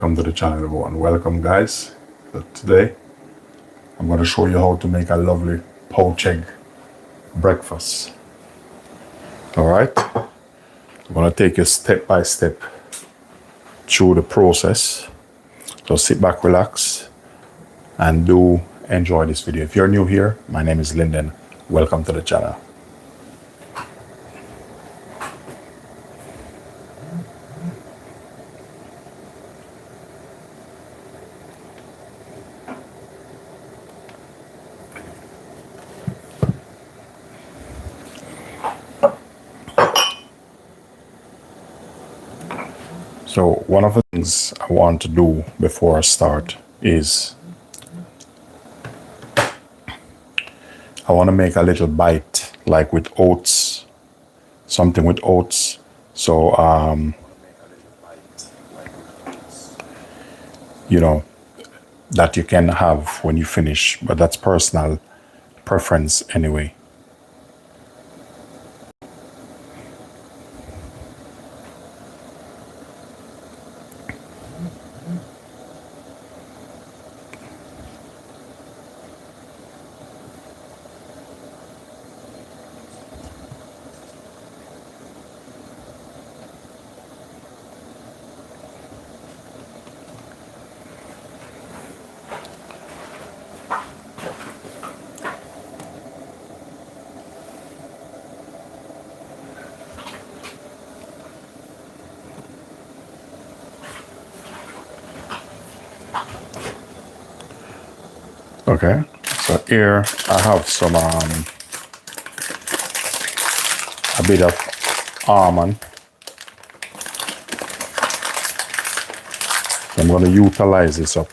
Welcome to the channel, everyone. Welcome, guys. So today, I'm going to show you how to make a lovely poached egg breakfast. All right. I'm going to take you step by step through the process. So sit back, relax, and do enjoy this video. If you're new here, my name is Linden. Welcome to the channel. So one of the things I want to do before I start is I want to make a little bite, like with oats, something with oats. So, that you can have when you finish, but that's personal preference anyway. Okay, so here I have some a bit of almond. I'm going to utilize this up.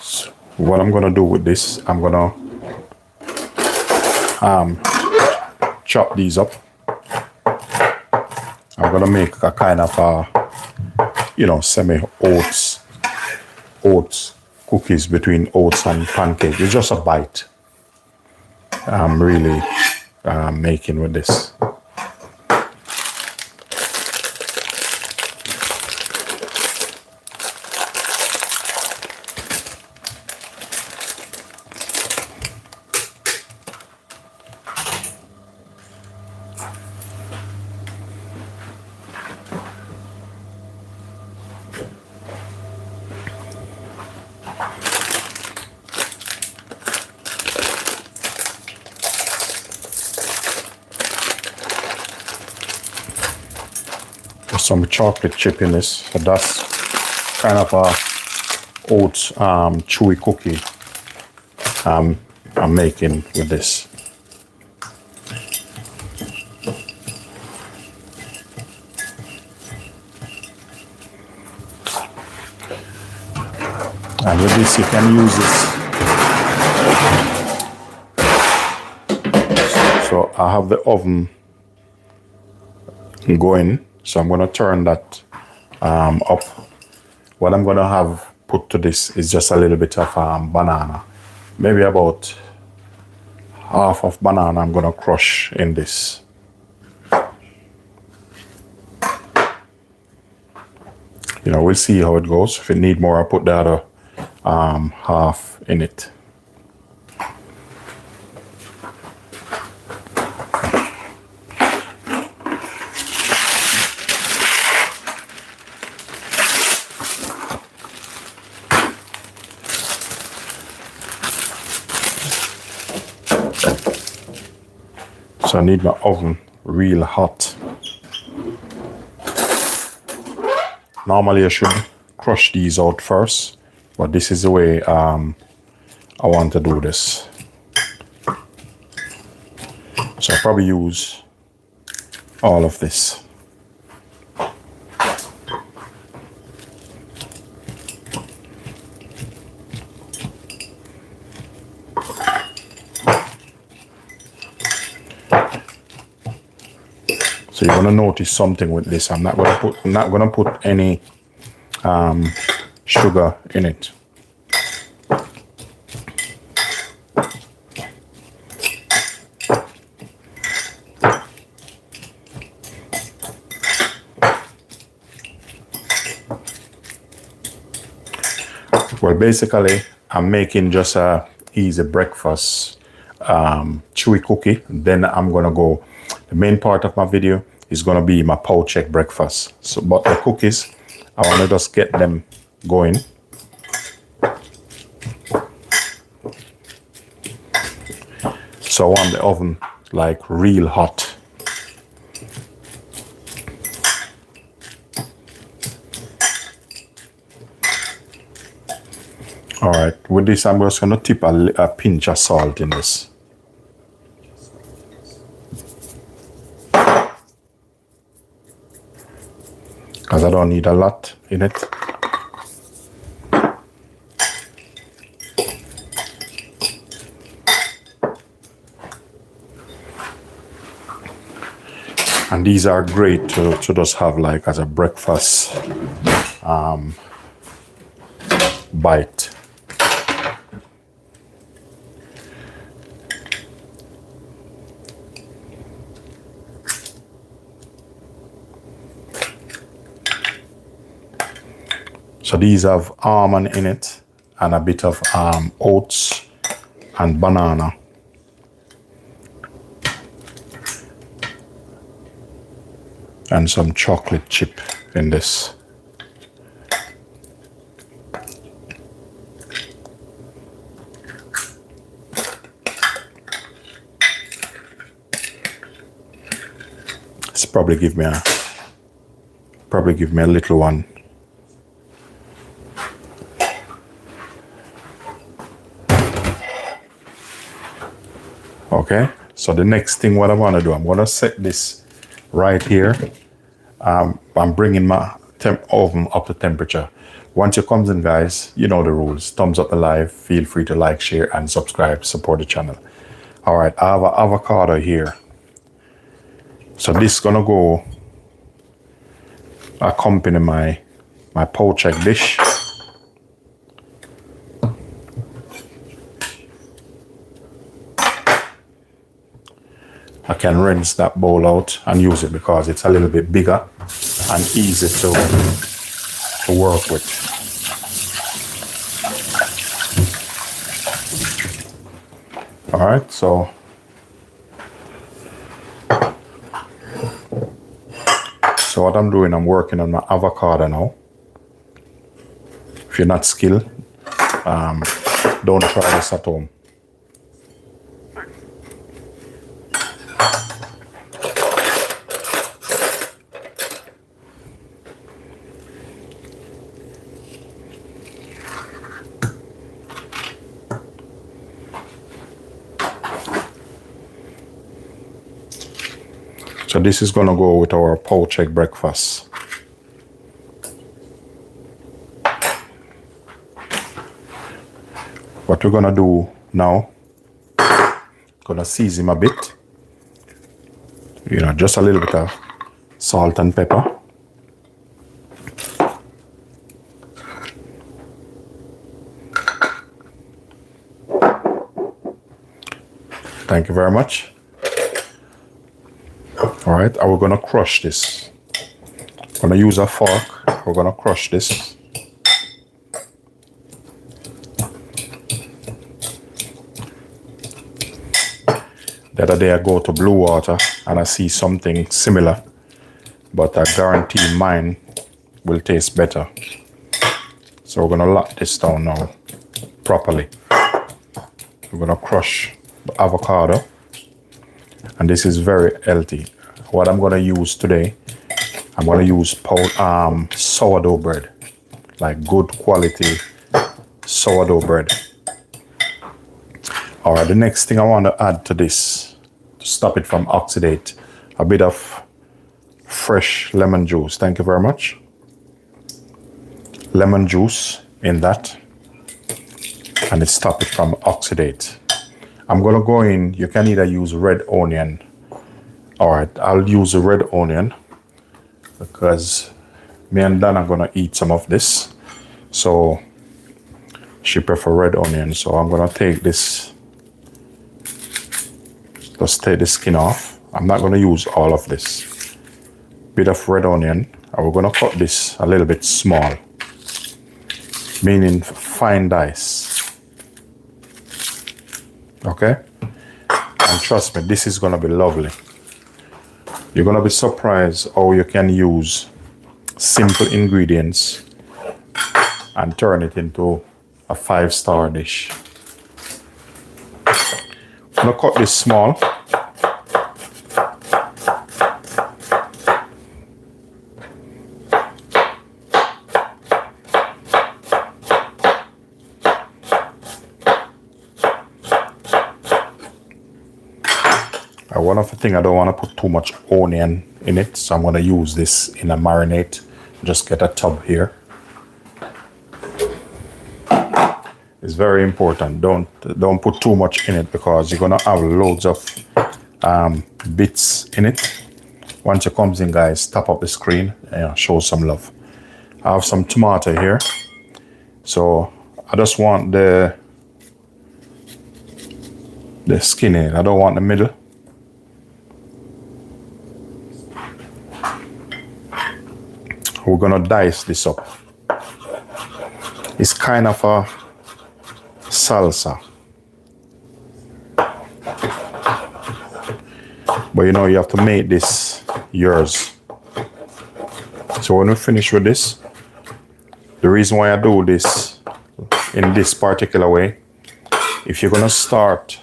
So what I'm going to do with this, I'm going to chop these up. I'm gonna make a kind of semi oats cookies between oats and pancake. It's just a bite I'm really making with this. Some chocolate chip in this, so that's kind of a oats chewy cookie I'm making with this. And with this you can use this. So I have the oven going. So I'm going to turn that up. What I'm going to have put to this is just a little bit of banana. Maybe about half of banana I'm going to crush in this. We'll see how it goes. If it need more, I'll put the other half in it. So I need my oven real hot. Normally I should crush these out first, but this is the way I want to do this. So I'll probably use all of this. So you're gonna notice something with this. I'm not gonna put any sugar in it. Well, basically, I'm making just a easy breakfast, chewy cookie. Then I'm gonna go. The main part of my video is gonna be my poached breakfast. So, but the cookies, I wanna just get them going. So I want the oven like real hot. All right, with this, I'm just gonna tip a pinch of salt in this. Because I don't need a lot in it. And these are great to just have like as a breakfast bite. So these have almond in it and a bit of oats and banana. And some chocolate chip in this. It's probably give me a little one. Okay, so the next thing what I want to do, I'm going to set this right here. I'm bringing my oven up to temperature. Once it comes in, guys, you know the rules. Thumbs up the live. Feel free to like, share, and subscribe. Support the channel. All right, I have an avocado here. So this is going to go accompany my poached dish. I can rinse that bowl out and use it because it's a little bit bigger and easy to work with. All right, so what I'm doing, I'm working on my avocado now. If you're not skilled, don't try this at home. So this is going to go with our poached breakfast. What we're going to do now, going to season a bit. You know, just a little bit of salt and pepper. Thank you very much. All right, and we're gonna crush this. I'm gonna use a fork. We're gonna crush this. The other day I go to Blue Water and I see something similar, but I guarantee mine will taste better. So we're gonna lock this down now properly. We're gonna crush the avocado, and this is very healthy. What I'm gonna use today, I'm gonna use sourdough bread, like good quality sourdough bread. All right, the next thing I want to add to this, to stop it from oxidate, a bit of fresh lemon juice. Thank you very much. Lemon juice in that, and it stops it from oxidate. I'm gonna go in, you can either use red onion. All right, I'll use a red onion because me and Dan are gonna eat some of this. So she prefer red onion. So I'm gonna take this, just take the skin off. I'm not gonna use all of this. Bit of red onion, and we're gonna cut this a little bit small, meaning fine dice. Okay? And trust me, this is gonna be lovely. You're gonna be surprised how you can use simple ingredients and turn it into a 5-star dish. I'm gonna cut this small. One of the things, I don't want to put too much onion in it, so I'm going to use this in a marinade. Just get a tub here. It's very important. Don't put too much in it because you're going to have loads of bits in it. Once it comes in, guys, tap up the screen and show some love. I have some tomato here, so I just want the skin in it. I don't want the middle. We're gonna dice this up. It's kind of a salsa. But you know, you have to make this yours. So when we finish with this, the reason why I do this in this particular way, if you're gonna start,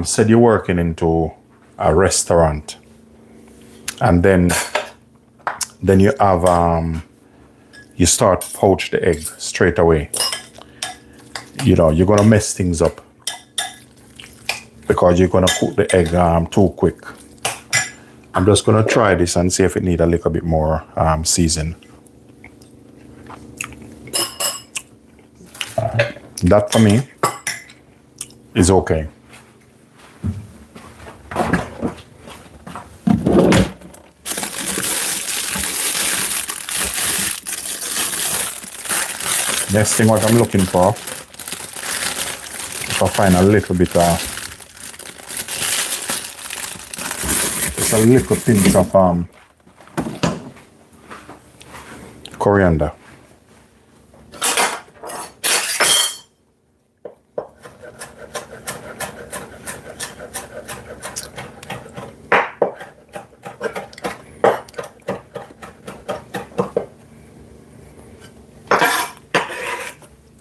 said you're working into a restaurant, and then you have you start poach the egg straight away. You know, you're gonna mess things up because you're gonna cook the egg too quick. I'm just gonna try this and see if it needs a little bit more season. That for me is okay. Next thing what I'm looking for, if I find a little bit just a little pinch of coriander.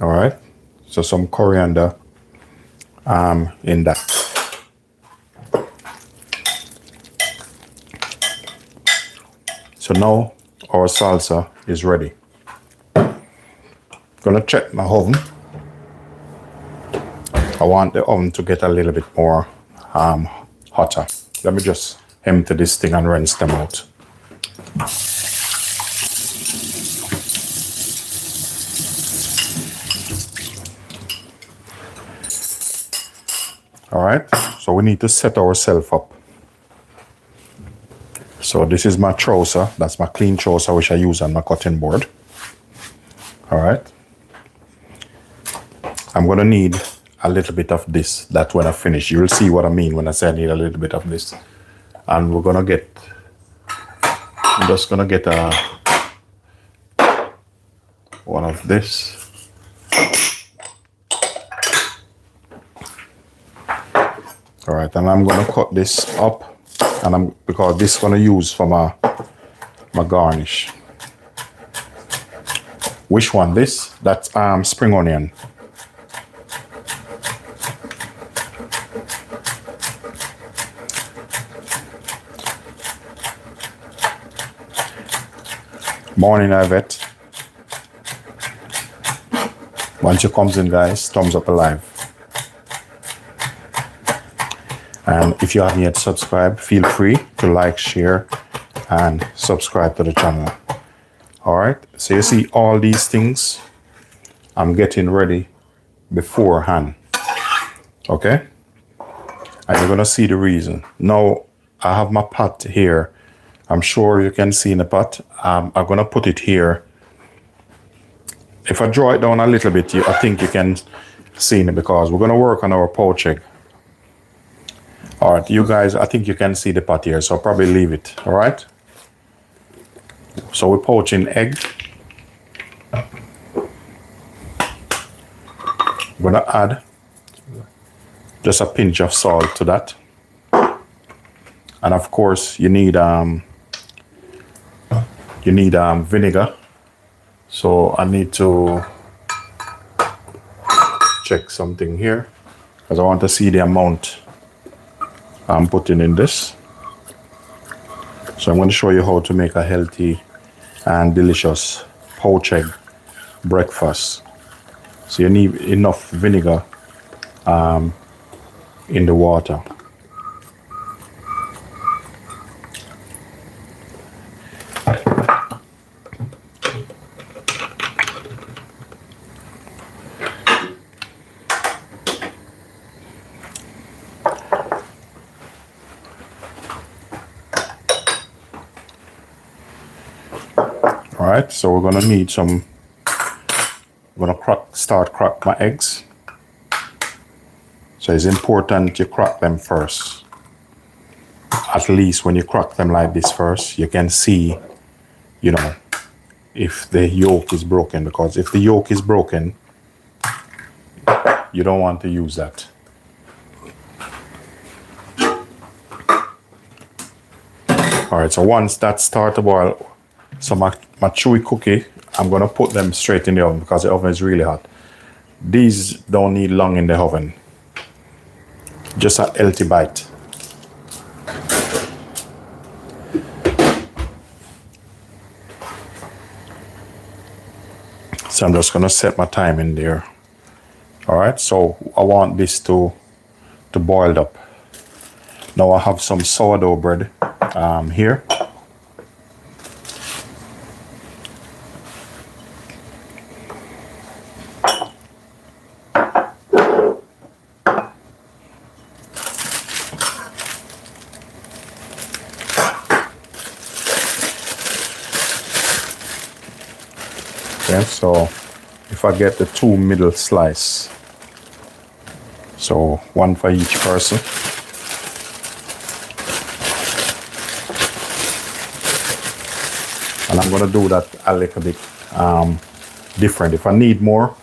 All right, so some coriander in that. So now our salsa is ready. Gonna check my oven. I want the oven to get a little bit more hotter. Let me just empty this thing and rinse them out. All right, so we need to set ourselves up. So this is my trouser. That's my clean trouser, which I use on my cutting board. All right. I'm gonna need a little bit of this. That when I finish, you'll see what I mean when I say I need a little bit of this. And we're gonna get, I'm just gonna get one of this. All right, and I'm gonna cut this up, and because this is gonna use for my garnish. Which one? This? That's spring onion. Morning, Yvette. Once you comes in, guys, thumbs up alive. And if you haven't yet subscribed, feel free to like, share, and subscribe to the channel. All right, so you see all these things I'm getting ready beforehand. Okay, and you're gonna see the reason. Now I have my pot here. I'm sure you can see in the pot. I'm gonna put it here. If I draw it down a little bit, I think you can see it because we're gonna work on our poached egg. All right, you guys, I think you can see the pot here, so I'll probably leave it, all right? So we're poaching egg. I'm gonna add just a pinch of salt to that. And of course you need vinegar. So I need to check something here because I want to see the amount I'm putting in this. So I'm going to show you how to make a healthy and delicious poached egg breakfast. So you need enough vinegar in the water. All right, so we're gonna need some. I'm gonna start crack my eggs. So it's important you crack them first. At least when you crack them like this first, you can see, you know, if the yolk is broken. Because if the yolk is broken, you don't want to use that. All right, so once that starts to boil, so my chewy cookie, I'm gonna put them straight in the oven because the oven is really hot. These don't need long in the oven. Just a healthy bite. So I'm just gonna set my time in there. All right, so I want this to boil up. Now I have some sourdough bread here. Okay, so if I get the 2 middle slice, so 1 for each person. And I'm gonna do that a little bit different. If I need more,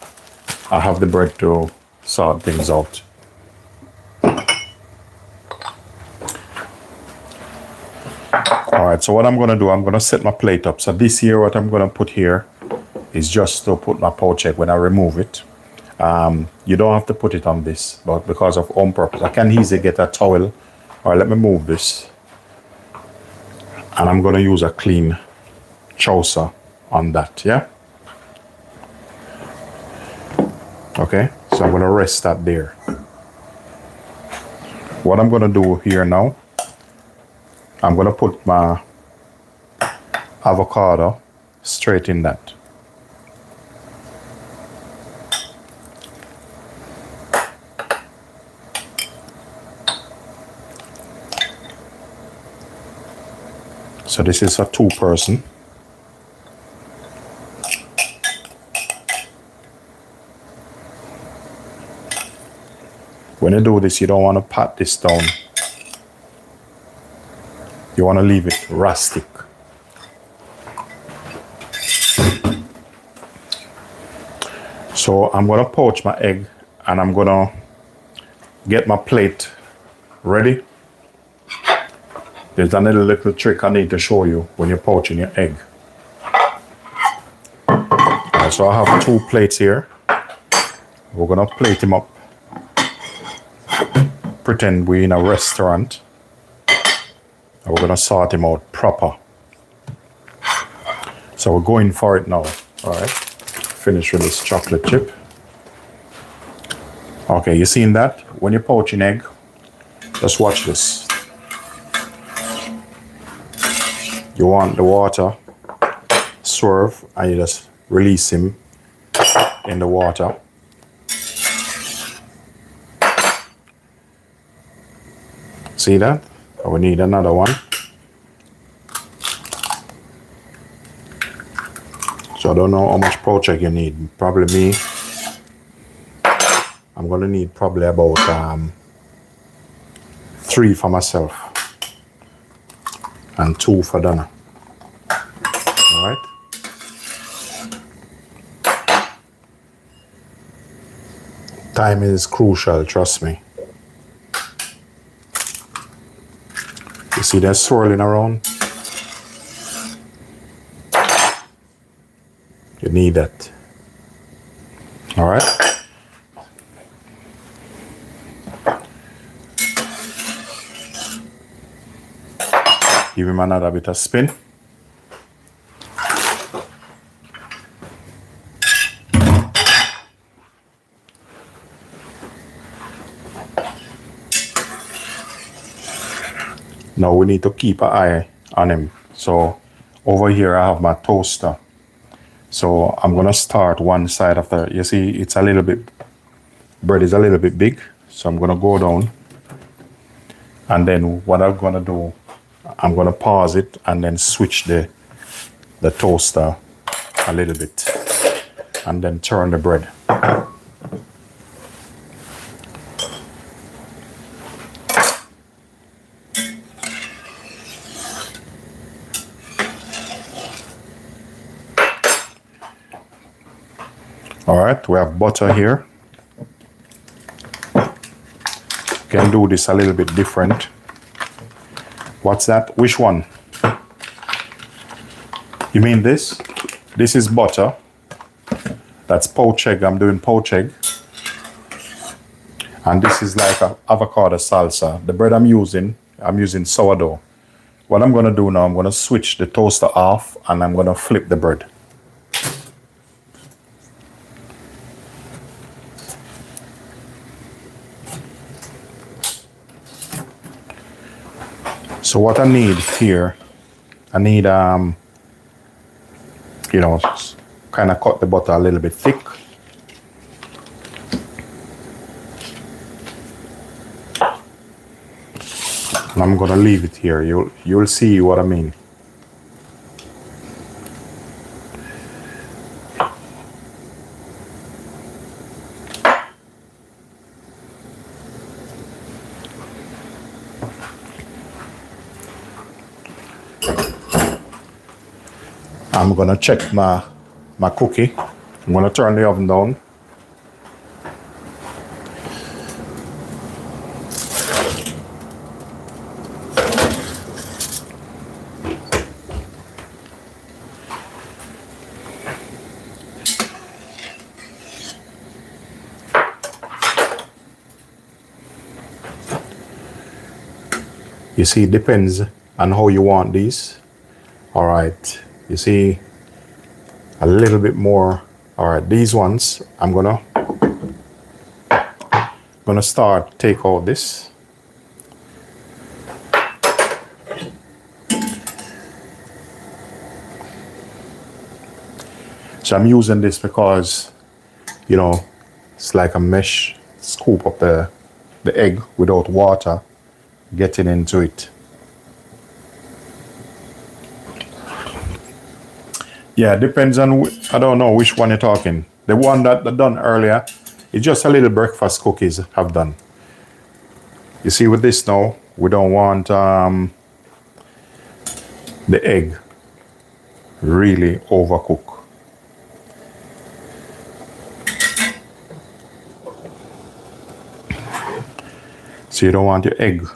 I have the bread to sort things out. All right, so what I'm gonna do, I'm gonna set my plate up. So this here, what I'm gonna put here is just to put my poached egg when I remove it. You don't have to put it on this, but because of on purpose, I can easily get a towel. All right, let me move this. And I'm gonna use a clean saucer on that, yeah? Okay, so I'm gonna rest that there. What I'm gonna do here now, I'm gonna put my avocado straight in that. So this is a 2-person. When you do this, you don't want to pat this down. You want to leave it rustic. So I'm going to poach my egg and I'm going to get my plate ready. There's another little trick I need to show you when you're poaching your egg. Right, so I have 2 plates here. We're going to plate them up. Pretend we're in a restaurant. And we're going to sort them out proper. So we're going for it now. All right. Finish with this chocolate chip. Okay, you seen that? When you're poaching egg, just watch this. You want the water swerve and you just release him in the water. See that? We need another one. So I don't know how much poached egg you need. Probably me. I'm gonna need probably about 3 for myself and 2 for Donna. All right. Time is crucial, trust me. You see that swirling around? You need that. All right. Give him another bit of spin. Now we need to keep an eye on him. So over here I have my toaster. So I'm gonna start one side of the, you see it's a little bit, bread is a little bit big. So I'm gonna go down. And then what I'm gonna do, I'm gonna pause it and then switch the toaster a little bit. And then turn the bread. All right, we have butter here. Can do this a little bit different. What's that? Which one? You mean this? This is butter. That's poached egg. I'm doing poached egg. And this is like an avocado salsa. The bread I'm using sourdough. What I'm gonna do now, I'm gonna switch the toaster off and I'm gonna flip the bread. So what I need here, I need, you know, kind of cut the butter a little bit thick. And I'm gonna leave it here. You'll see what I mean. I'm gonna check my cookie. I'm gonna turn the oven down. You see, it depends on how you want these. All right. You see, a little bit more. All right, these ones, I'm gonna take out this. So I'm using this because, you know, it's like a mesh. Scoop up the egg without water getting into it. Yeah, depends on, I don't know which one you're talking. The one that I done earlier, it's just a little breakfast cookies I've done. You see with this now, we don't want the egg really overcooked. So you don't want your egg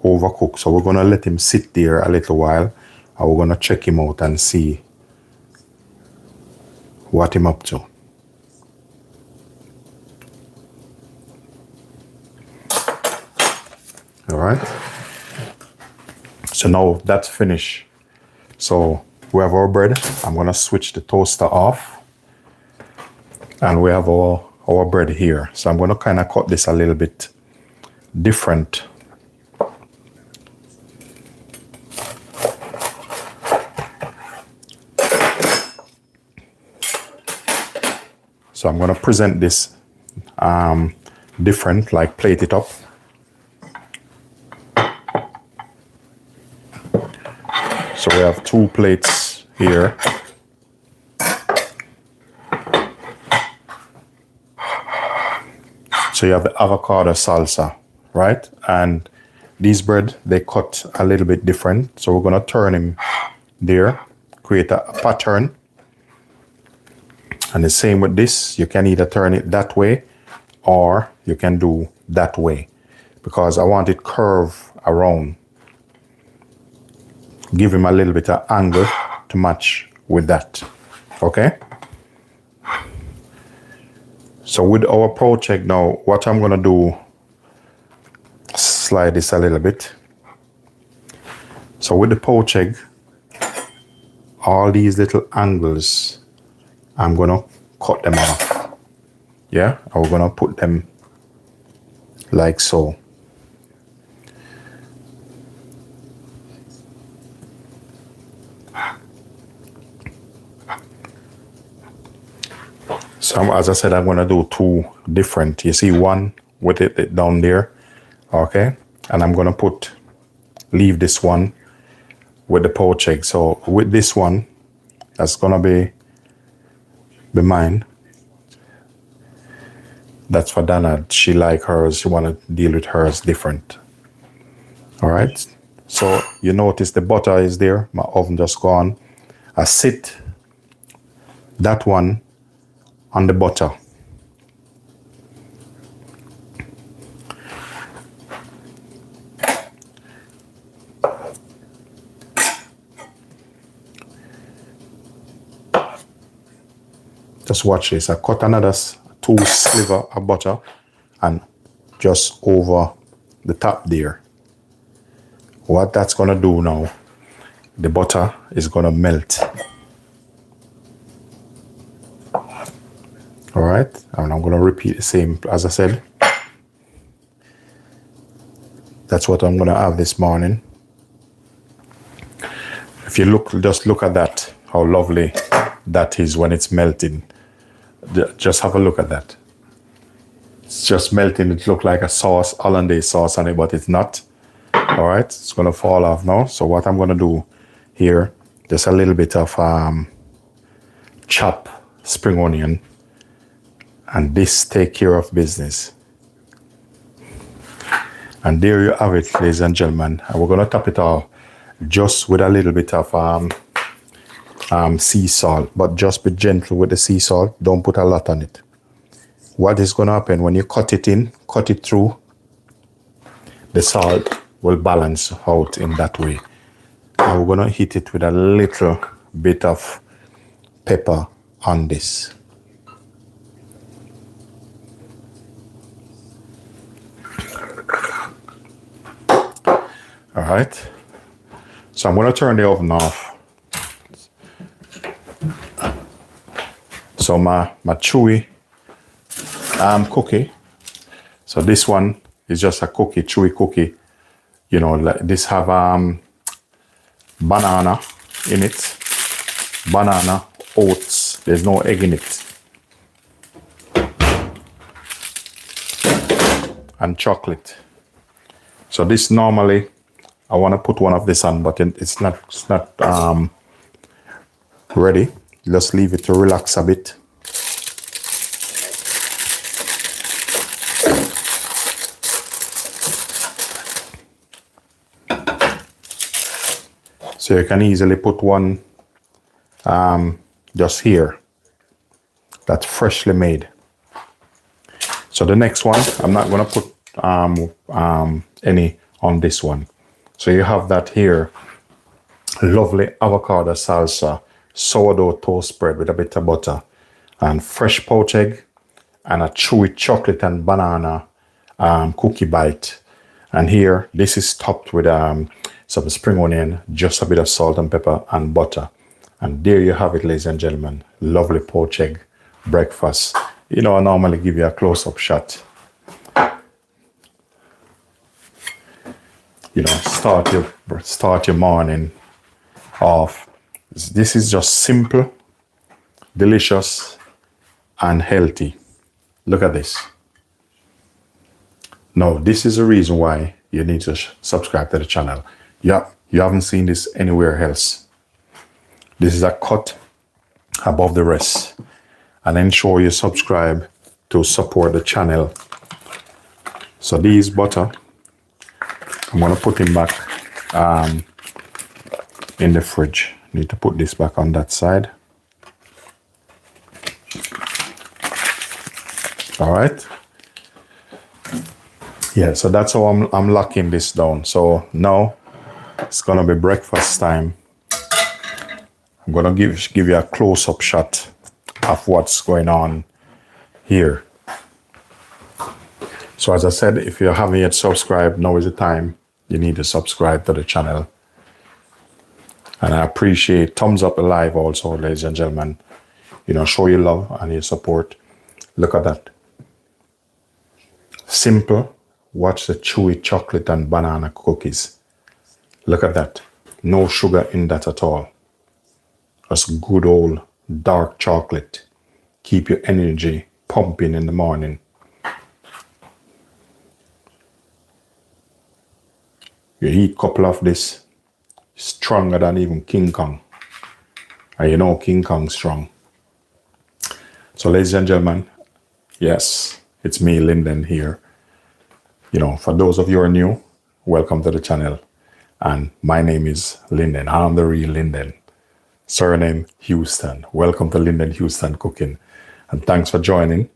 overcooked. So we're gonna let him sit there a little while and we're gonna check him out and see what I'm up to. All right. So now that's finished. So we have our bread. I'm gonna switch the toaster off. And we have our bread here. So I'm gonna kind of cut this a little bit different. So I'm gonna present this different, like plate it up. So we have 2 plates here. So you have the avocado salsa, right? And these bread, they cut a little bit different. So we're gonna turn him there, create a pattern. And the same with this, you can either turn it that way or you can do that way because I want it curve around. Give him a little bit of angle to match with that. Okay? So with our poached egg now, what I'm gonna do, slide this a little bit. So with the poached egg, all these little angles, I'm gonna cut them off. Yeah, and we're gonna put them like so. So as I said, I'm gonna do two different. You see one with it down there, okay? And I'm gonna leave this one with the poached egg. So with this one, that's gonna be mine. That's for Dana. She like hers. She wanna deal with hers different. All right. So you notice the butter is there. My oven just gone. I sit that one on the butter. Just watch this. I cut another 2 slivers of butter and just over the top there. What that's gonna do now, the butter is gonna melt. All right, and I'm gonna repeat the same as I said. That's what I'm gonna have this morning. If you just look at that, how lovely that is when it's melting. Just have a look at that. It's just melting. It looks like a sauce, hollandaise sauce on it, but it's not. All right, it's gonna fall off now. So what I'm gonna do here, just a little bit of chopped spring onion, and this take care of business. And there you have it, ladies and gentlemen. And we're gonna top it off just with a little bit of sea salt, but just be gentle with the sea salt. Don't put a lot on it. What is gonna happen when you cut it through, the salt will balance out in that way. And we're gonna hit it with a little bit of pepper on this. All right. So I'm gonna turn the oven off. So my chewy cookie. So this one is just a cookie, chewy cookie. You know, like this have banana in it. Banana, oats. There's no egg in it. And chocolate. So this normally, I want to put one of this on, but it's not ready. Just leave it to relax a bit. So you can easily put one just here. That's freshly made. So the next one, I'm not gonna put any on this one. So you have that here. Lovely avocado salsa, sourdough toast bread with a bit of butter, and fresh poached egg, and a chewy chocolate and banana cookie bite. And here, this is topped with some spring onion, just a bit of salt and pepper and butter. And there you have it, ladies and gentlemen. Lovely poached egg breakfast. You know, I normally give you a close-up shot. You know, start your morning off. This is just simple, delicious, and healthy. Look at this. Now, this is the reason why you need to subscribe to the channel. Yeah, you haven't seen this anywhere else. This is a cut above the rest. And ensure you subscribe to support the channel. So these butter, I'm gonna put him back in the fridge. Need to put this back on that side. All right. Yeah, so that's how I'm locking this down. So now it's gonna be breakfast time. I'm gonna give you a close-up shot of what's going on here. So as I said, if you haven't yet subscribed, now is the time. You need to subscribe to the channel. And I appreciate thumbs up live also, ladies and gentlemen. You know, show your love and your support. Look at that. Simple. Watch the chewy chocolate and banana cookies. Look at that. No sugar in that at all. Just good old dark chocolate. Keep your energy pumping in the morning. You eat a couple of this, stronger than even King Kong. And you know King Kong's strong. So ladies and gentlemen, yes, it's me, Linden, here. You know, for those of you who are new, welcome to the channel. And my name is Linden. I'm the real Linden. Surname Houston. Welcome to Linden Houston Cooking. And thanks for joining.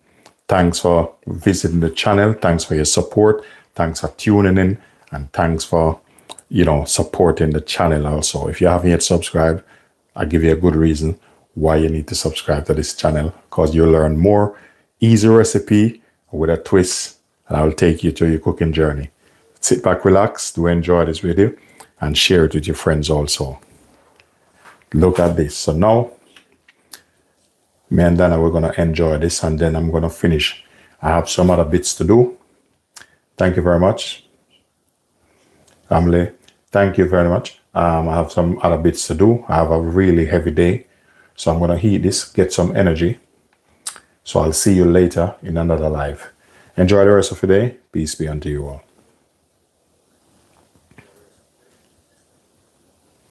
Thanks for visiting the channel. Thanks for your support. Thanks for tuning in. And thanks for, you know, supporting the channel also. If you haven't yet subscribed, I'll give you a good reason why you need to subscribe to this channel, because you'll learn more easy recipe with a twist, and I'll take you through your cooking journey. Sit back, relax, do enjoy this video, and share it with your friends also. Look at this. So now, me and Dana, we're going to enjoy this, and then I'm going to finish. I have some other bits to do. Thank you very much, family. Thank you very much. I have some other bits to do. I have a really heavy day. So I'm going to heat this, get some energy. So I'll see you later in another live. Enjoy the rest of your day. Peace be unto you all.